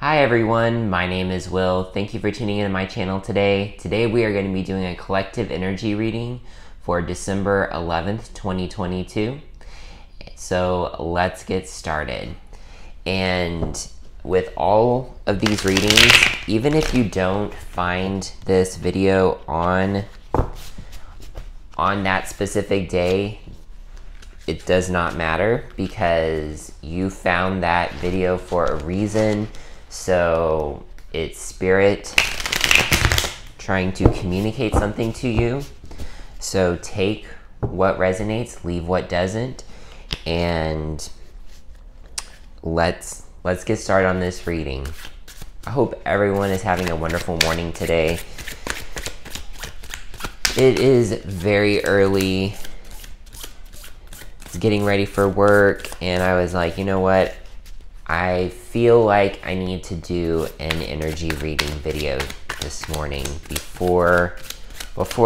Hi everyone, my name is Will. Thank you for tuning in to my channel today. Today we are going to be doing a collective energy reading for December 11th, 2022. So let's get started. And with all of these readings, even if you don't find this video on that specific day, it does not matter because you found that video for a reason. So it's spirit trying to communicate something to you. So take what resonates, leave what doesn't, and let's get started on this reading. I hope everyone is having a wonderful morning today. It is very early. It's getting ready for work, and I was like, you know what? I feel like I need to do an energy reading video this morning before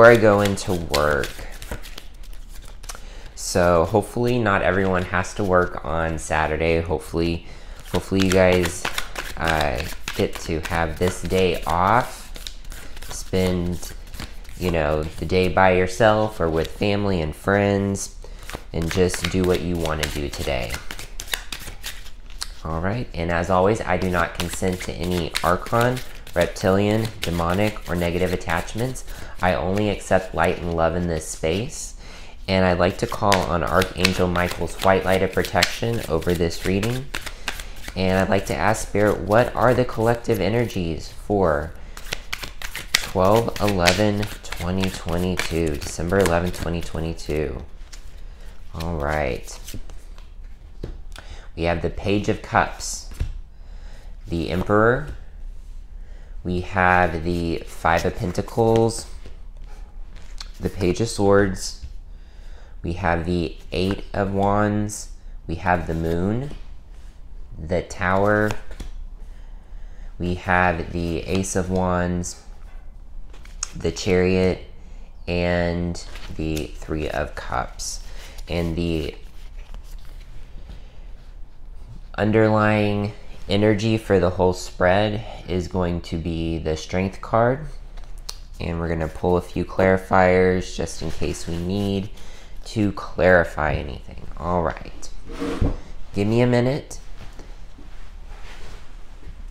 I go into work. So hopefully not everyone has to work on Saturday. Hopefully you guys get to have this day off. Spend, the day by yourself or with family and friends, and just do what you want to do today. All right, and as always, I do not consent to any archon, reptilian, demonic, or negative attachments. I only accept light and love in this space. And I'd like to call on Archangel Michael's white light of protection over this reading. And I'd like to ask Spirit, what are the collective energies for 12/11/2022, December 11th, 2022? All right. We have the Page of Cups, the Emperor. We have the Five of Pentacles, the Page of Swords. We have the Eight of Wands. We have the Moon, the Tower. We have the Ace of Wands, the Chariot, and the Three of Cups. And the underlying energy for the whole spread is going to be the Strength card. And we're going to pull a few clarifiers just in case we need to clarify anything. All right. Give me a minute.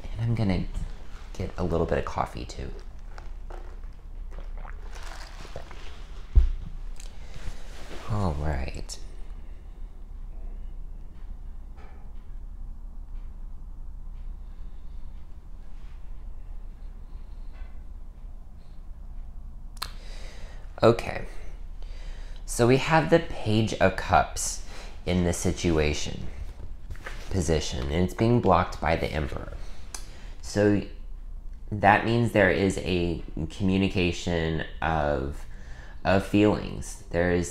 And I'm going to get a little bit of coffee too. All right. Okay, so we have the Page of Cups in this position, and it's being blocked by the Emperor. So that means there is a communication of feelings. There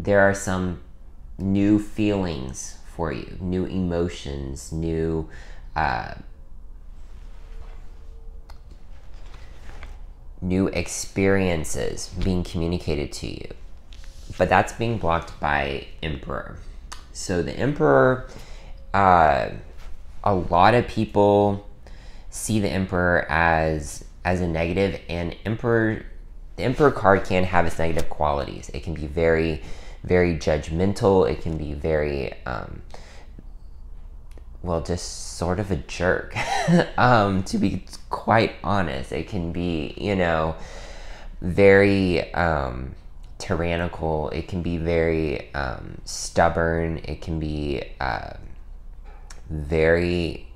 are some new feelings for you, new emotions, new experiences being communicated to you, but that's being blocked by Emperor. So the Emperor, a lot of people see the Emperor as a negative, and the Emperor card can have its negative qualities. It can be very, very judgmental. It can be very just sort of a jerk, to be quite honest. It can be, very tyrannical. It can be very stubborn. It can be very,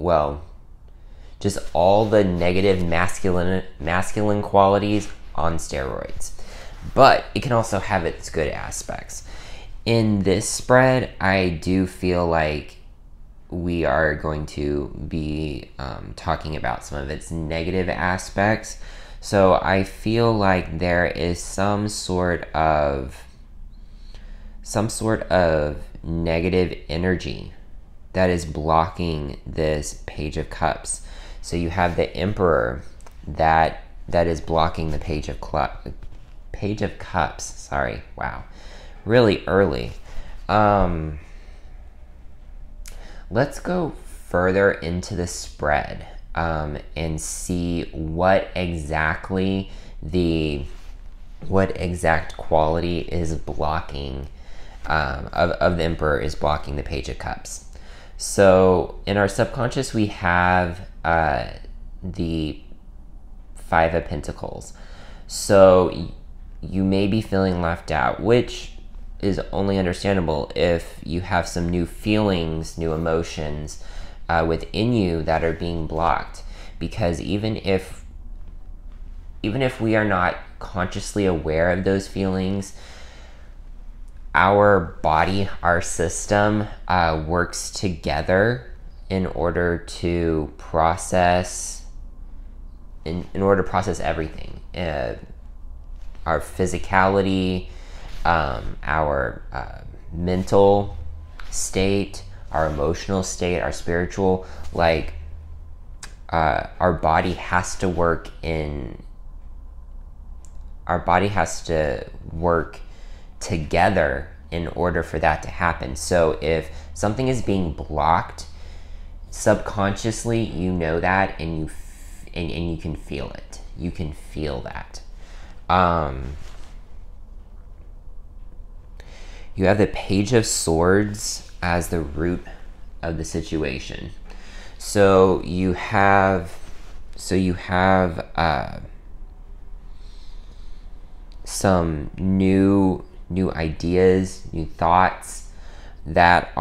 just all the negative masculine qualities on steroids. But it can also have its good aspects. In this spread, I do feel like we are going to be talking about some of its negative aspects. So I feel like there is some sort of negative energy that is blocking this Page of Cups. So you have the Emperor that is blocking the Page of Cups. Sorry, wow, really early. let's go further into the spread and see what exact quality is blocking of the Emperor is blocking the Page of Cups. So in our subconscious, we have the Five of Pentacles. So you may be feeling left out, which is only understandable if you have some new feelings, new emotions within you that are being blocked. Because even if we are not consciously aware of those feelings, our body, our system works together in order to process everything. Our physicality, our mental state, our emotional state, our spiritual, like our body has to work together in order for that to happen. So if something is being blocked, subconsciously you know that, and you can feel it. You can feel that. You have the Page of Swords as the root of the situation. So you have some new ideas, new thoughts that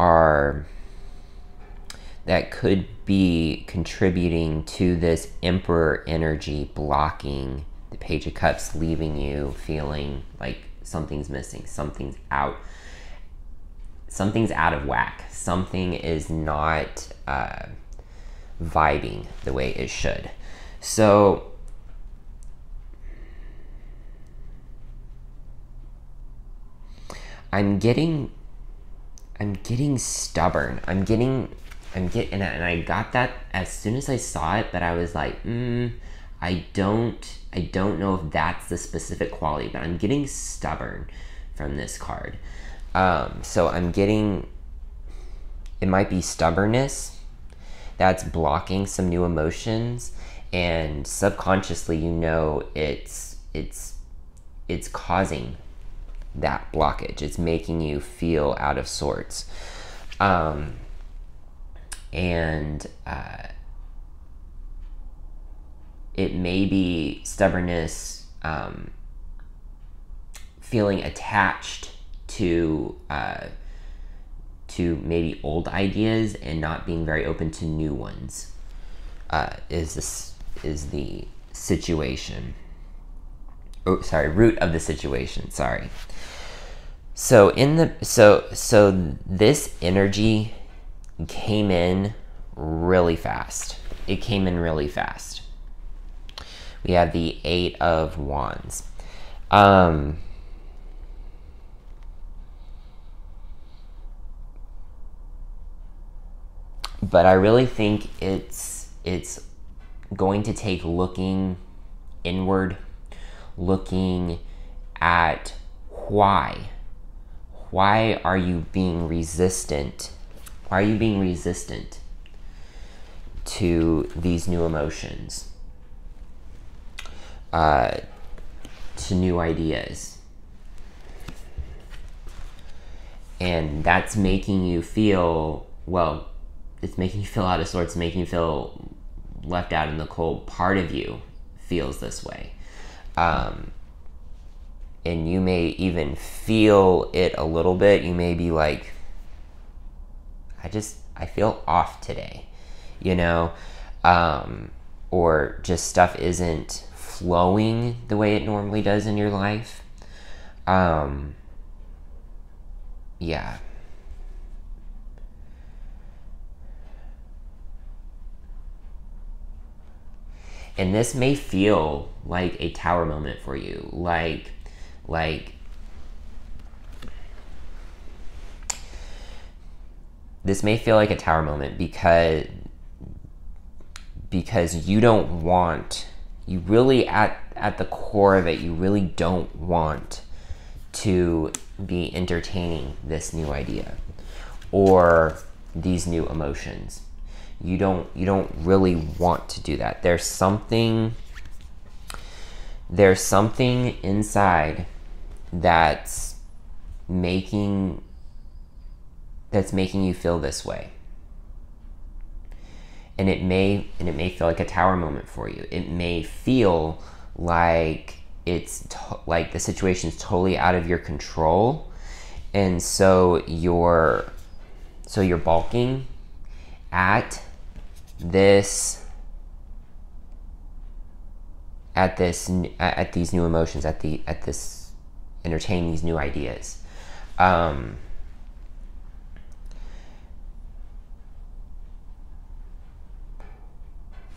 could be contributing to this Emperor energy blocking the Page of Cups, leaving you feeling like something's missing, something's out of whack, something is not vibing the way it should. So I'm getting stubborn. And I got that as soon as I saw it, but I was like, I don't know if that's the specific quality, but I'm getting stubborn from this card. So I'm getting, it might be stubbornness that's blocking some new emotions, and subconsciously you know it's causing that blockage. It's making you feel out of sorts. It may be stubbornness, feeling attached to maybe old ideas and not being very open to new ones, is the situation. Oh, sorry, root of the situation, sorry. So this energy came in really fast. It came in really fast. We have the Eight of Wands. But I really think it's going to take looking inward, looking at why are you being resistant? Why are you being resistant to these new emotions, to new ideas? And that's making you feel, well, it's making you feel out of sorts, making you feel left out in the cold. Part of you feels this way. And you may even feel it a little bit. You may be like, I feel off today, you know? Or just stuff isn't flowing the way it normally does in your life. Yeah. And this may feel like a tower moment for you, like this may feel like a tower moment because you don't want, you really at the core of it, you really don't want to be entertaining this new idea, or these new emotions. You don't really want to do that. There's something inside that's making you feel this way. And it may feel like a tower moment for you. It may feel like like the situation's totally out of your control, and so you're balking at these new emotions, entertaining these new ideas.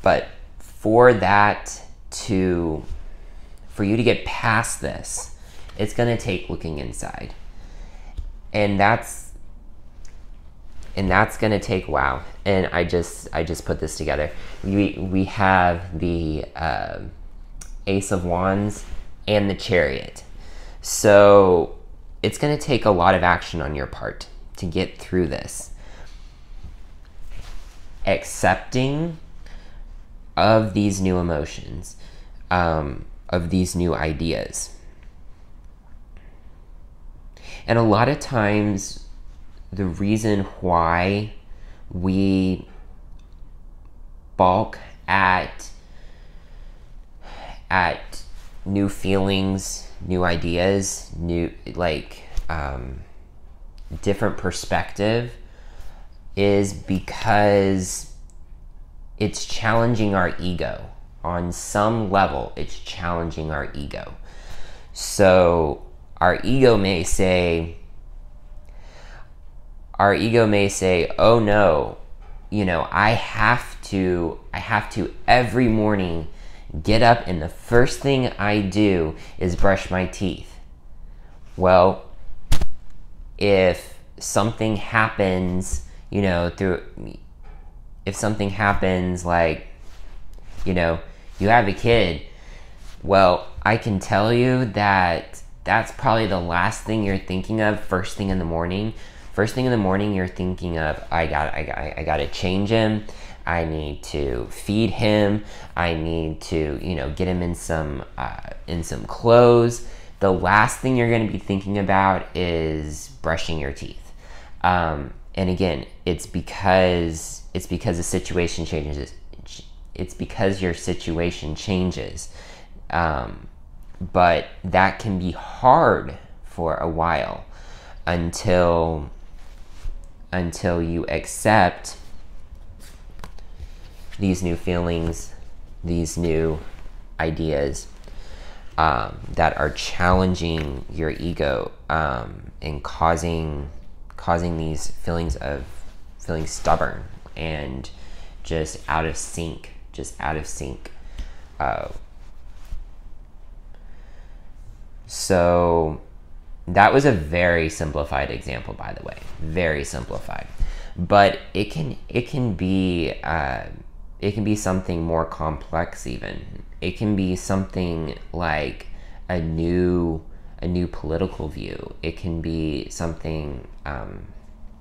But for you to get past this, it's going to take looking inside. And that's going to take, wow. And I just put this together. We have the Ace of Wands and the Chariot. So it's going to take a lot of action on your part to get through this. Accepting of these new emotions, of these new ideas. And a lot of times, the reason why we balk at new feelings, new ideas, different perspective is because it's challenging our ego. On some level, it's challenging our ego. So our ego may say, oh no, I have to every morning get up and the first thing I do is brush my teeth. Well, if something happens, if something happens like, you have a kid, well, I can tell you that that's probably the last thing you're thinking of first thing in the morning. First thing in the morning, you're thinking of, I got to change him. I need to feed him. I need to, get him in some clothes. The last thing you're going to be thinking about is brushing your teeth. And again, it's because the situation changes. It's because your situation changes. But that can be hard for a while until you accept these new feelings, these new ideas that are challenging your ego and causing these feelings of feeling stubborn and just out of sync. So that was a very simplified example, by the way, very simplified, but it can be something more complex. Even it can be something like a new political view. It can be something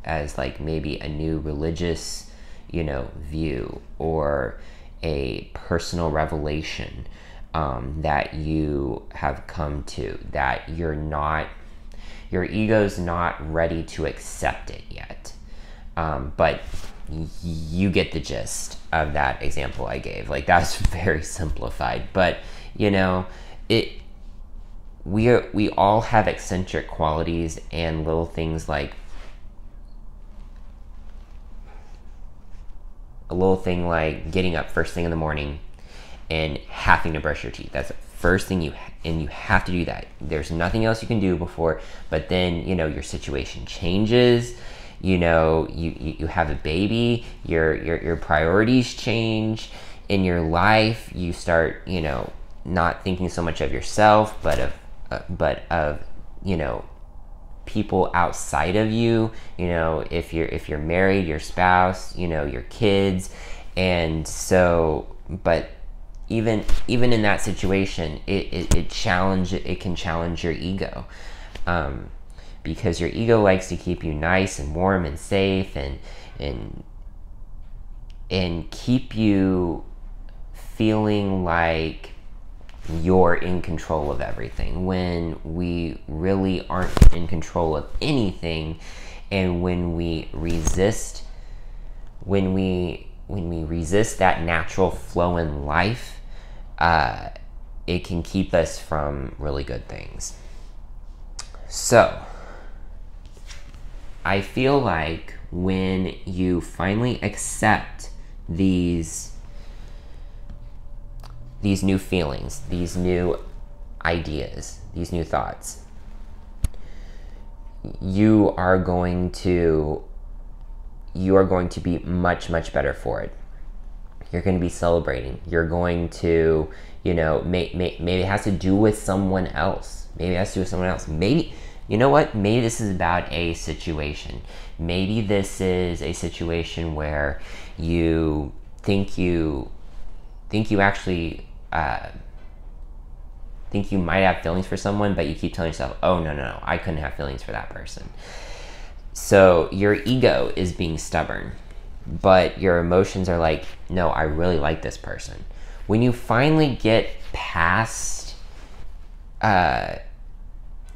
as like maybe a new religious view, or a personal revelation that you have come to, that your ego's not ready to accept it yet. But you get the gist of that example I gave. Like, that's very simplified, but we all have eccentric qualities and little things like a little thing like getting up first thing in the morning and having to brush your teeth. That's the first thing you have to do that. There's nothing else you can do before, but then, your situation changes, you have a baby, your priorities change in your life. You start, not thinking so much of yourself, but of people outside of you, if you're married, your spouse, your kids. And so, but even in that situation, it can challenge your ego, because your ego likes to keep you nice and warm and safe, and and keep you feeling like you're in control of everything, when we really aren't in control of anything. And when we resist that natural flow in life, it can keep us from really good things. So I feel like when you finally accept these new feelings, these new ideas, these new thoughts, you are going to be much, much better for it. You're going to be celebrating. You're going to, maybe it has to do with someone else. Maybe, you know what? Maybe this is about a situation. Maybe this is a situation where you think you actually think you might have feelings for someone, but you keep telling yourself, oh, no, I couldn't have feelings for that person. So your ego is being stubborn, but your emotions are like, no, I really like this person. When you finally get past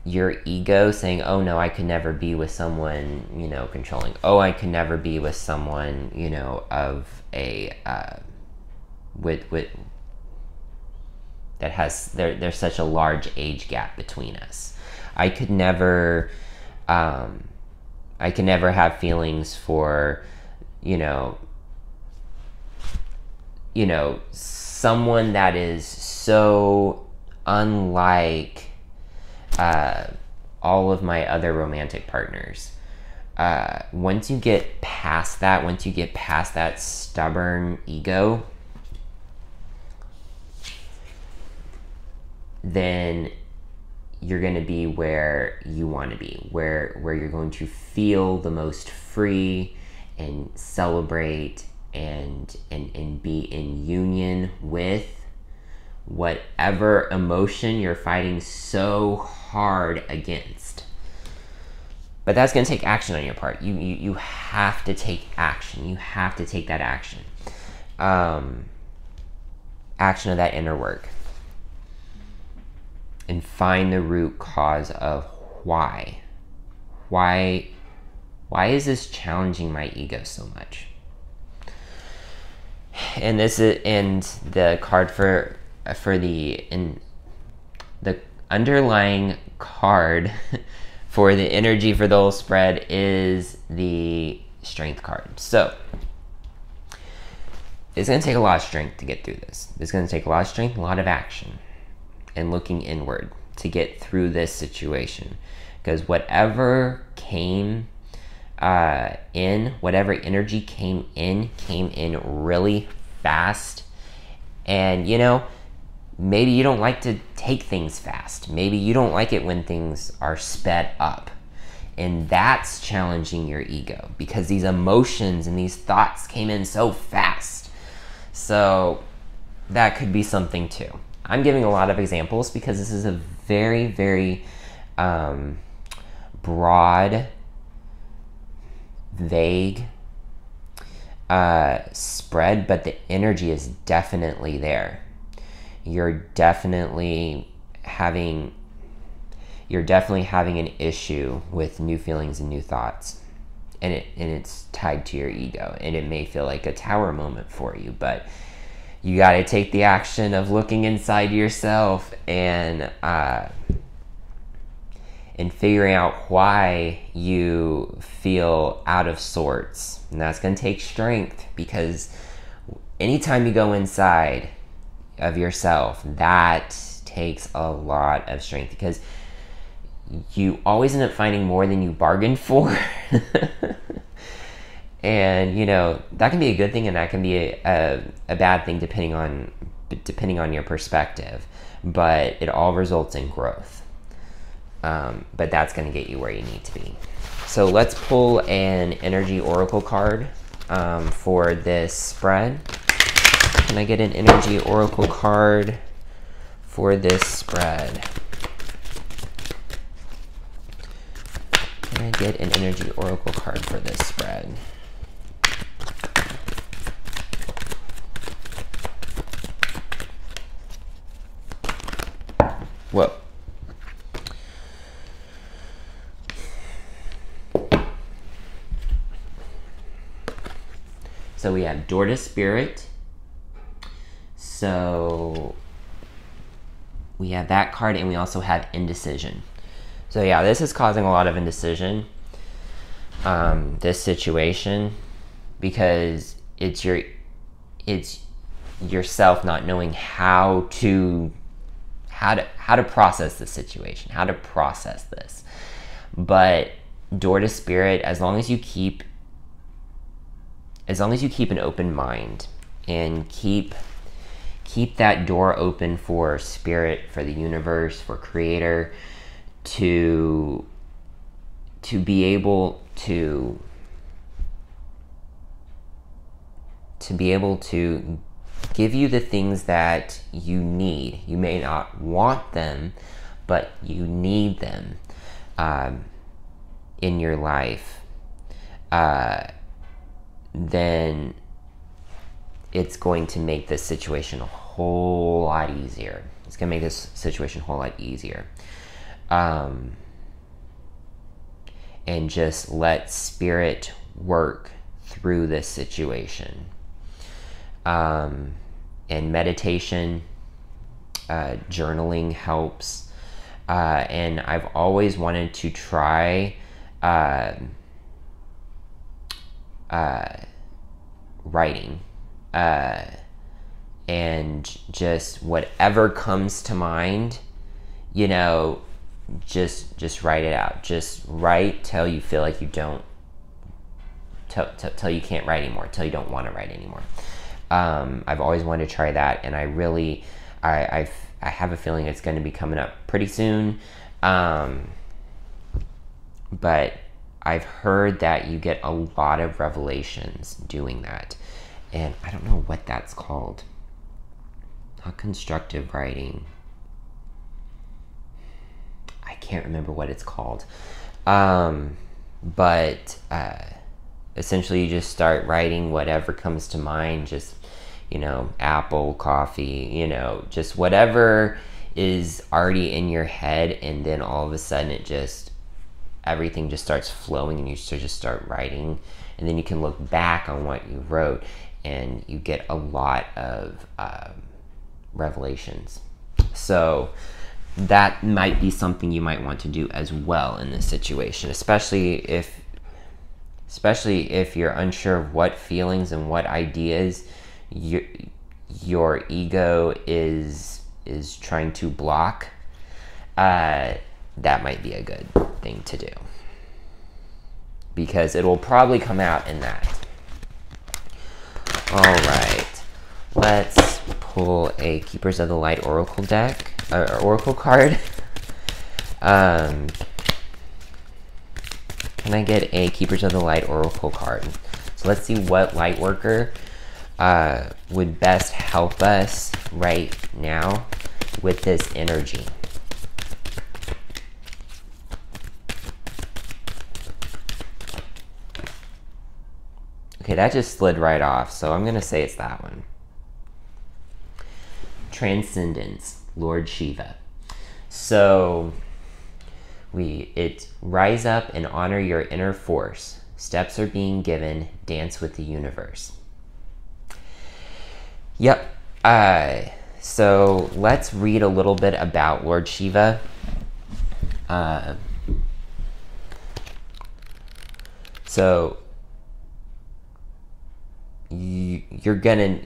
your ego saying, oh no, I could never be with someone, controlling. Oh, I could never be with someone, of a, with that has, there's such a large age gap between us. I could never have feelings for, someone that is so unlike all of my other romantic partners. Once you get past that stubborn ego, then you're going to be where you want to be, where you're going to feel the most free and celebrate and be in union with whatever emotion you're fighting so hard against. But that's going to take action on your part. You have to take action. You have to take that action. Action of that inner work. And find the root cause of why. Why is this challenging my ego so much? And the card for the underlying card for the energy for the whole spread is the strength card. So it's going to take a lot of strength to get through this. It's going to take a lot of strength, a lot of action, and looking inward to get through this situation. Because whatever came whatever energy came in really fast. And maybe you don't like to take things fast. Maybe you don't like it when things are sped up. And that's challenging your ego, because these emotions and these thoughts came in so fast. So that could be something too. I'm giving a lot of examples because this is a very, very broad, vague spread, but the energy is definitely there. You're definitely having an issue with new feelings and new thoughts, and it's tied to your ego, and it may feel like a tower moment for you, but you got to take the action of looking inside yourself and figuring out why you feel out of sorts. And that's going to take strength, because anytime you go inside of yourself, that takes a lot of strength, because you always end up finding more than you bargained for. And that can be a good thing, and that can be a bad thing depending on your perspective, but it all results in growth. But that's going to get you where you need to be. So let's pull an energy oracle card for this spread. Can I get an energy oracle card for this spread? Can I get an energy oracle card for this spread? So we have door to spirit. So we have that card, and we also have indecision. So yeah, this is causing a lot of indecision, this situation, because it's yourself not knowing how to process the situation, how to process this. But door to spirit, as long as you keep an open mind and keep that door open for spirit, for the universe, for creator, to be able to give you the things that you need. You may not want them, but you need them in your life. Then it's going to make this situation a whole lot easier. It's going to make this situation a whole lot easier. And just let spirit work through this situation. And meditation, journaling helps. And I've always wanted to try writing. And just whatever comes to mind, you know, just write it out. Just write till you feel like you don't, till you can't write anymore, till you don't want to write anymore. I've always wanted to try that, and I have a feeling it's going to be coming up pretty soon. But I've heard that you get a lot of revelations doing that, and I don't know what that's called. Not constructive writing. I can't remember what it's called. But essentially you just start writing whatever comes to mind, just, you know, apple, coffee, you know, just whatever is already in your head, and then all of a sudden everything just starts flowing, and you just start writing, and then you can look back on what you wrote, and you get a lot of revelations. So that might be something you might want to do as well in this situation, especially if you're unsure of what feelings and what ideas your ego is trying to block. That might be a good thing to do, because it will probably come out in that. All right, let's pull a Keepers of the Light Oracle deck, Oracle card. Can I get a Keepers of the Light Oracle card? So let's see what Lightworker would best help us right now with this energy. Okay, that just slid right off, so I'm going to say it's that one. Transcendence, Lord Shiva. So it's rise up and honor your inner force. Steps are being given. Dance with the universe. Yep. So let's read a little bit about Lord Shiva. So you're gonna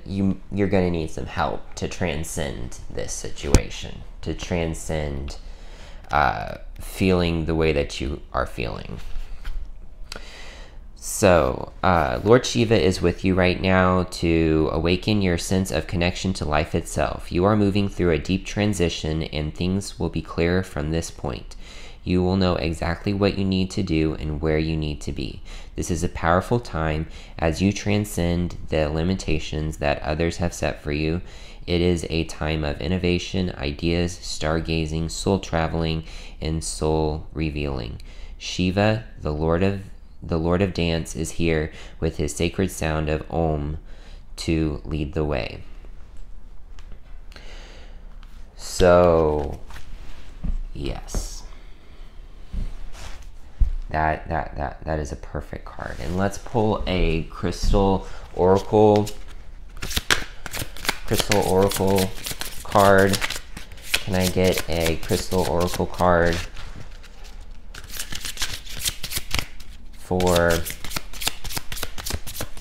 need some help to transcend this situation, to transcend feeling the way that you are feeling. So Lord Shiva is with you right now to awaken your sense of connection to life itself. You are moving through a deep transition, and things will be clearer from this point. You will know exactly what you need to do and where you need to be. This is a powerful time as you transcend the limitations that others have set for you. It is a time of innovation, ideas, stargazing, soul traveling, and soul revealing. Shiva, the Lord of Dance, is here with his sacred sound of Om to lead the way. So, yes. That is a perfect card. And let's pull a Crystal Oracle card. Can I get a Crystal Oracle card for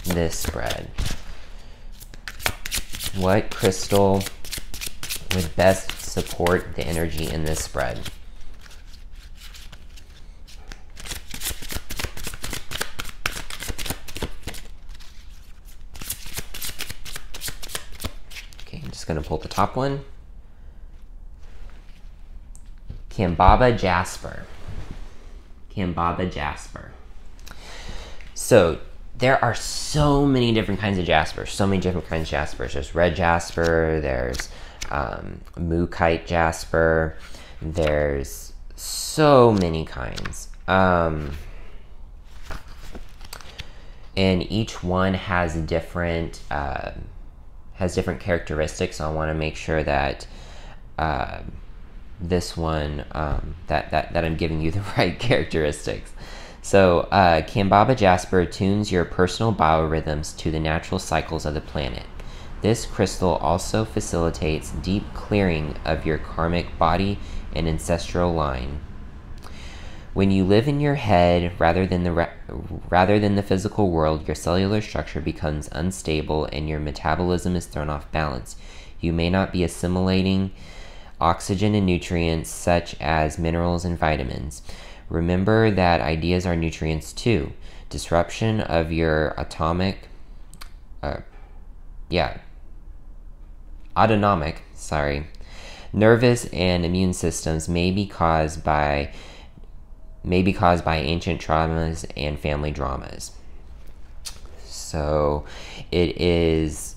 this spread? What crystal would best support the energy in this spread? Okay, I'm just gonna pull the top one. Kambaba Jasper. Kambaba Jasper. So there are so many different kinds of jaspers. There's red jasper, there's Mookite jasper, there's so many kinds. And each one has different characteristics. So I want to make sure that this one that I'm giving you the right characteristics. So Kambaba Jasper tunes your personal biorhythms to the natural cycles of the planet. This crystal also facilitates deep clearing of your karmic body and ancestral line. When you live in your head rather than the physical world, your cellular structure becomes unstable and your metabolism is thrown off balance. You may not be assimilating oxygen and nutrients such as minerals and vitamins. Remember that ideas are nutrients too. Disruption of your autonomic nervous and immune systems may be caused by ancient traumas and family dramas. So it is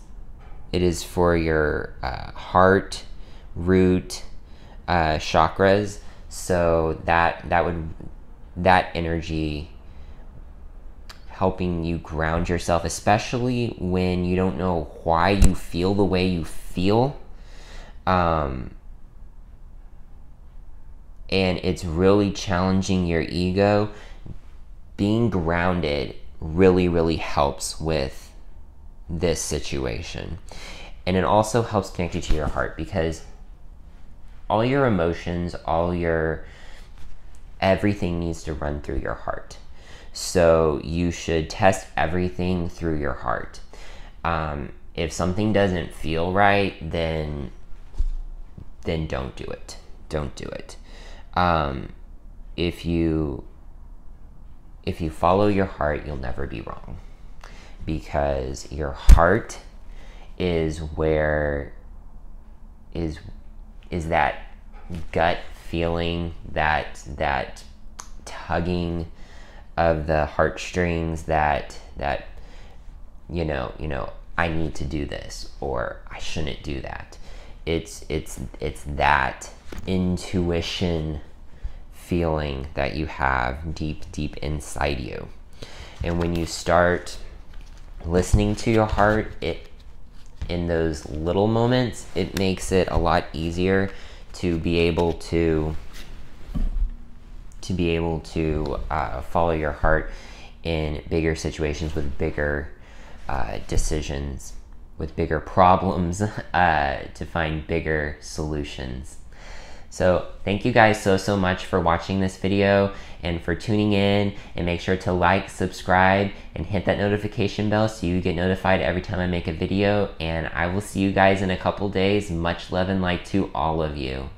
for your heart, root, chakras. So that energy helping you ground yourself, especially when you don't know why you feel the way you feel. And it's really challenging your ego. Being grounded really helps with this situation. And it also helps connect you to your heart, because all your emotions, everything needs to run through your heart. So you should test everything through your heart. If something doesn't feel right, then don't do it. Don't do it. If you follow your heart, you'll never be wrong, because your heart is where is that gut feeling, that tugging of the heartstrings that you know I need to do this, or I shouldn't do that. It's that intuition feeling that you have deep inside you. And when you start listening to your heart, in those little moments, it makes it a lot easier to be able to follow your heart in bigger situations, with bigger decisions, with bigger problems, to find bigger solutions. So thank you guys so much for watching this video and for tuning in, and make sure to like, subscribe, and hit that notification bell so you get notified every time I make a video. And I will see you guys in a couple days. Much love and light to all of you.